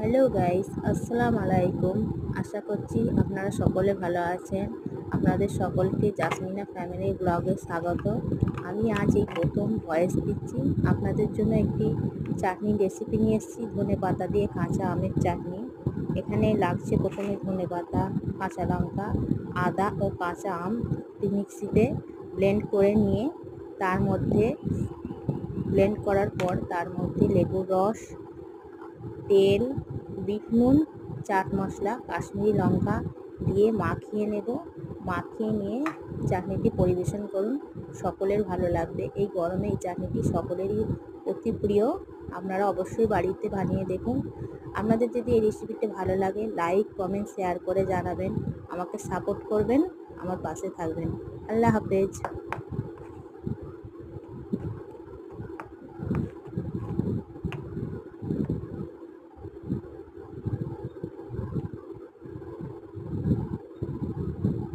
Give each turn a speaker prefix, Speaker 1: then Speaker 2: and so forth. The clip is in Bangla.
Speaker 1: হ্যালো গাইস, আসসালামু আলাইকুম। আশা করছি আপনারা সকলে ভালো আছেন। আপনাদের সকলকে জাসমিনা ফ্যামিলি ব্লগে স্বাগত। আমি আজ এই প্রথম ভয়েস দিচ্ছি। আপনাদের জন্য একটি চাটনির রেসিপি নিয়ে এসেছি, ধনেপাতা দিয়ে কাঁচা আমের চাটনি। এখানে লাগছে প্রথমে ধনেপাতা, কাঁচা লঙ্কা, আদা ও কাঁচা আম মিক্সিতে ব্লেন্ড করে নিয়ে ব্লেন্ড করার পর তার মধ্যে লেবুর রস, তেল, বিট নুন, চাট মশলা, কাশ্মীরি লঙ্কা দিয়ে মাখিয়ে নেব। মাখিয়ে নিয়ে চাটনিটি পরিবেশন করুন, সকলের ভালো লাগবে। এই গরমে এই চাটনিটি সকলেরই অতি প্রিয়। আপনারা অবশ্যই বাড়িতে বানিয়ে দেখুন। আপনাদের যদি এই রেসিপিটি ভালো লাগে, লাইক, কমেন্ট, শেয়ার করে জানাবেন। আমাকে সাপোর্ট করবেন, আমার পাশে থাকবেন। আল্লাহ হাফেজ।